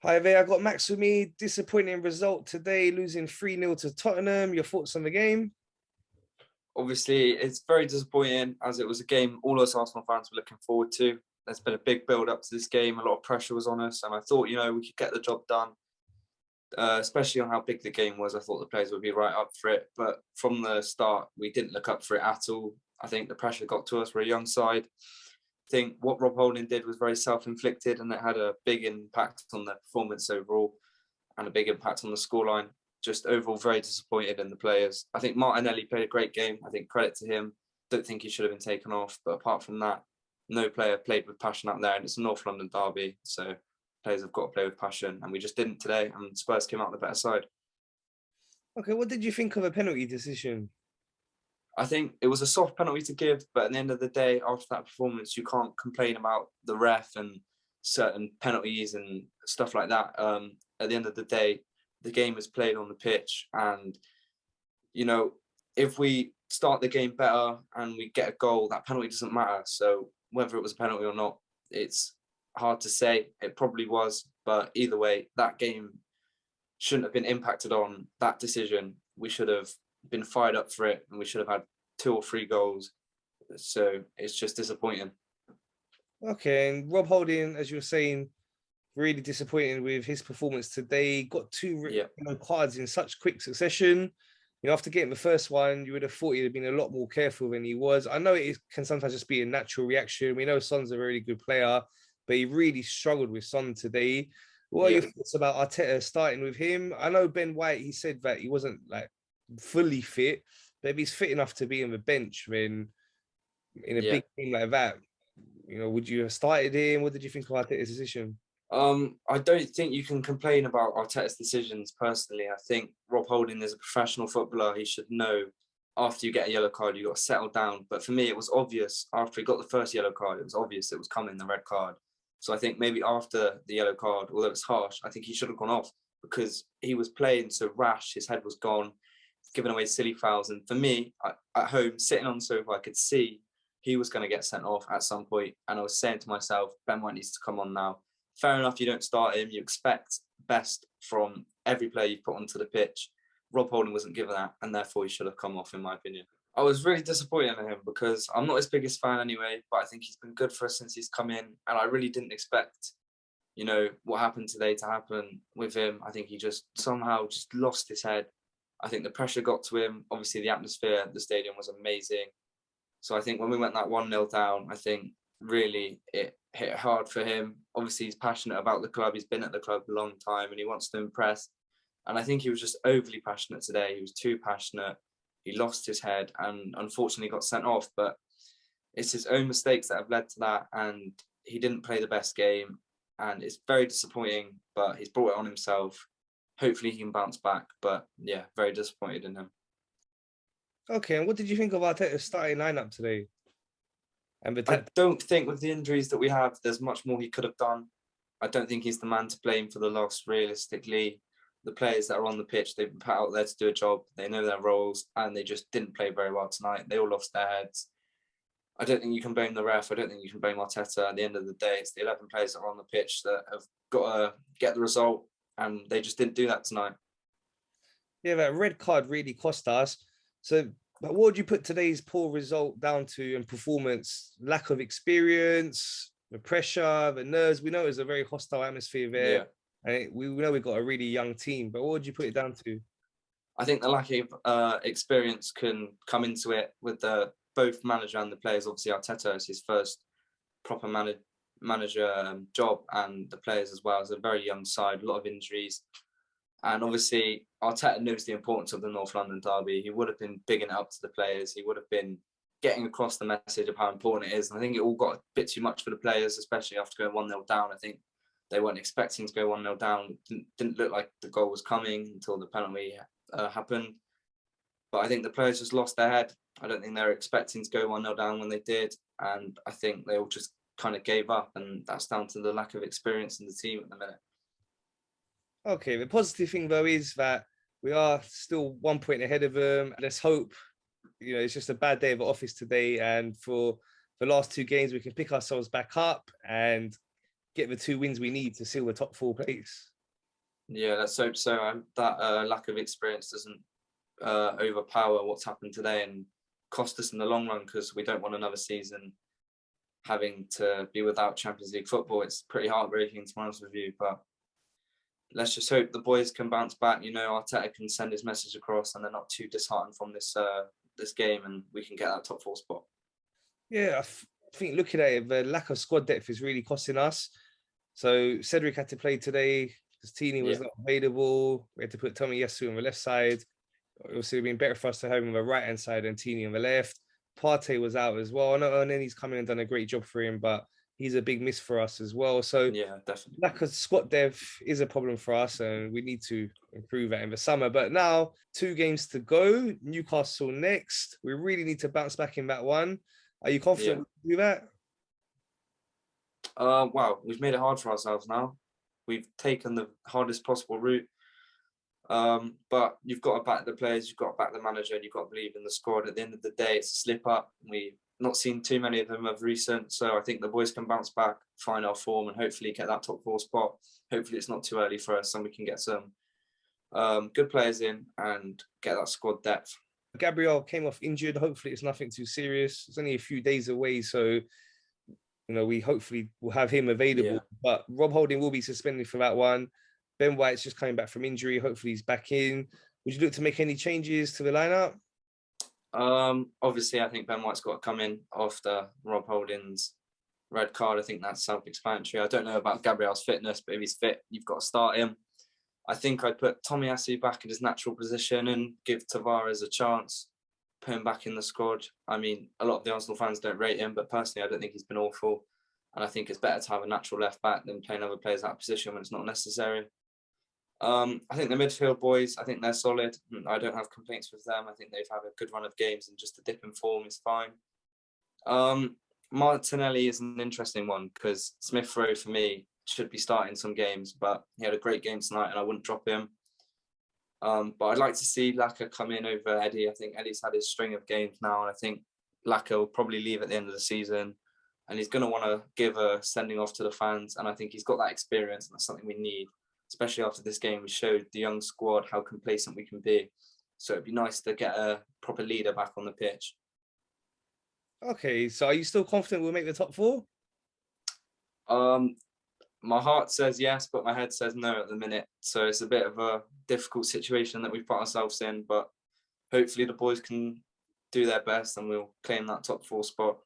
Hi there, I got Max with me. Disappointing result today, losing 3-0 to Tottenham. Your thoughts on the game? Obviously, it's very disappointing as it was a game all us Arsenal fans were looking forward to. There's been a big build up to this game. A lot of pressure was on us, and I thought, we could get the job done, especially on how big the game was. I thought the players would be right up for it. But from the start, we didn't look up for it at all. I think the pressure got to us. We're a young side. I think what Rob Holding did was very self-inflicted, and it had a big impact on the performance overall and a big impact on the scoreline. Just overall very disappointed in the players. I think Martinelli played a great game. I think credit to him. Don't think he should have been taken off. But apart from that, no player played with passion out there. And it's a North London derby. So players have got to play with passion. And we just didn't today. And Spurs came out the better side. Okay, what did you think of a penalty decision? I think it was a soft penalty to give. But at the end of the day, after that performance, you can't complain about the ref and certain penalties and stuff like that. At the end of the day, the game is played on the pitch, and if we start the game better and we get a goal, that penalty doesn't matter. So whether it was a penalty or not, it's hard to say. It probably was, but either way, that game shouldn't have been impacted on that decision. We should have been fired up for it, and we should have had 2 or 3 goals. So it's just disappointing. Okay, and Rob Holding, as you were saying, really disappointed with his performance today. Got 2 Yeah. cards in such quick succession. After getting the first one, you would have thought he'd have been a lot more careful than he was. I know can sometimes just be a natural reaction. We know Son's a really good player, but he really struggled with Son today. What are your thoughts about Arteta starting with him? I know Ben White, he said that he wasn't fully fit, but if he's fit enough to be on the bench, then in a big team like that, would you have started him? What did you think of Arteta's decision? I don't think you can complain about Arteta's decisions personally. I think Rob Holding is a professional footballer. He should know after you get a yellow card, you've got to settle down. But for me, it was obvious after he got the first yellow card, it was obvious it was coming, the red card. So I think maybe after the yellow card, although it's harsh, I think he should have gone off because he was playing so rash. His head was gone, giving away silly fouls. And for me, at home, sitting on the sofa, I could see he was going to get sent off at some point. And I was saying to myself, Ben White needs to come on now. Fair enough, you don't start him. You expect best from every player you put onto the pitch. Rob Holding wasn't given that, and therefore he should have come off, in my opinion. I was really disappointed in him because I'm not his biggest fan anyway, but I think he's been good for us since he's come in, and I really didn't expect, what happened today to happen with him. I think he just somehow just lost his head. I think the pressure got to him. Obviously, the atmosphere at the stadium was amazing. So I think when we went that 1-0 down, I think really it hit hard for him. Obviously, he's passionate about the club. He's been at the club a long time and he wants to impress. And I think he was just overly passionate today. He was too passionate. He lost his head and unfortunately got sent off. But it's his own mistakes that have led to that. And he didn't play the best game. And it's very disappointing, but he's brought it on himself. Hopefully he can bounce back. But yeah, very disappointed in him. Okay, and what did you think of Arteta's starting lineup today? I don't think with the injuries that we have, there's much more he could have done. I don't think he's the man to blame for the loss, realistically. The players that are on the pitch, they've been put out there to do a job. They know their roles, and they just didn't play very well tonight. They all lost their heads. I don't think you can blame the ref. I don't think you can blame Arteta. At the end of the day, it's the 11 players that are on the pitch that have got to get the result, and they just didn't do that tonight. Yeah, that red card really cost us. So, but what would you put today's poor result down to in performance? Lack of experience, the pressure, the nerves. We know it's a very hostile atmosphere there. Yeah. And we know we've got a really young team, but what would you put it down to? I think the lack of experience can come into it with both manager and the players. Obviously, Arteta is his first proper manager job, and the players as well. It's a very young side, a lot of injuries. And obviously, Arteta knows the importance of the North London derby. He would have been bigging it up to the players. He would have been getting across the message of how important it is. And I think it all got a bit too much for the players, especially after going 1-0 down. I think they weren't expecting to go 1-0 down. Didn't look like the goal was coming until the penalty happened. But I think the players just lost their head. I don't think they were expecting to go 1-0 down when they did. And I think they all just kind of gave up. And that's down to the lack of experience in the team at the minute. Okay, the positive thing though is that we are still 1 point ahead of them. Let's hope, it's just a bad day of office today, and for the last 2 games we can pick ourselves back up and get the 2 wins we need to seal the top 4 place. Yeah, let's hope so. That lack of experience doesn't overpower what's happened today and cost us in the long run, because we don't want another season having to be without Champions League football. It's pretty heartbreaking, to be honest with you, but let's just hope the boys can bounce back. You know, Arteta can send his message across and they're not too disheartened from this game, and we can get that top 4 spot. Yeah, I think looking at it, the lack of squad depth is really costing us. So Cedric had to play today because Tini was Yeah. not available. We had to put Tommy Yasu on the left side. Obviously, it would have been better for us to have him on the right hand side and Tini on the left. Partey was out as well. I know He's come in and done a great job for him, but he's a big miss for us as well. So Yeah, definitely. lack of squad depth is a problem for us, and we need to improve that in the summer. But now, 2 games to go. Newcastle next. We really need to bounce back in that one. Are you confident we can do that? Wow, we've made it hard for ourselves now. We've taken the hardest possible route. But you've got to back the players, you've got to back the manager, and you've got to believe in the squad. At the end of the day, it's a slip up. We've not seen too many of them of recent, so I think the boys can bounce back, find our form, and hopefully get that top 4 spot. Hopefully, it's not too early for us, and we can get some good players in and get that squad depth. Gabriel came off injured. Hopefully, it's nothing too serious. It's only a few days away, so we hopefully will have him available. Yeah. But Rob Holding will be suspended for that one. Ben White's just coming back from injury. Hopefully, he's back in. Would you look to make any changes to the lineup? Obviously, I think Ben White's got to come in after Rob Holding's red card. I think that's self-explanatory. I don't know about Gabriel's fitness, but if he's fit, you've got to start him. I think I'd put Tomiyasu back in his natural position and give Tavares a chance, put him back in the squad. I mean, a lot of the Arsenal fans don't rate him, but personally, I don't think he's been awful. And I think it's better to have a natural left back than playing other players out of position when it's not necessary. I think the midfield boys, I think they're solid. I don't have complaints with them. I think they've had a good run of games, and just a dip in form is fine. Martinelli is an interesting one because Smith Rowe, for me, should be starting some games, but he had a great game tonight and I wouldn't drop him. But I'd like to see Laka come in over Eddie. I think Eddie's had his string of games now, and I think Laka will probably leave at the end of the season, and he's going to want to give a sending off to the fans, and I think he's got that experience, and that's something we need, especially after this game. We showed the young squad how complacent we can be, so it'd be nice to get a proper leader back on the pitch. Okay, so are you still confident we'll make the top 4? My heart says yes, but my head says no at the minute. So it's a bit of a difficult situation that we've put ourselves in, but hopefully the boys can do their best and we'll claim that top 4 spot.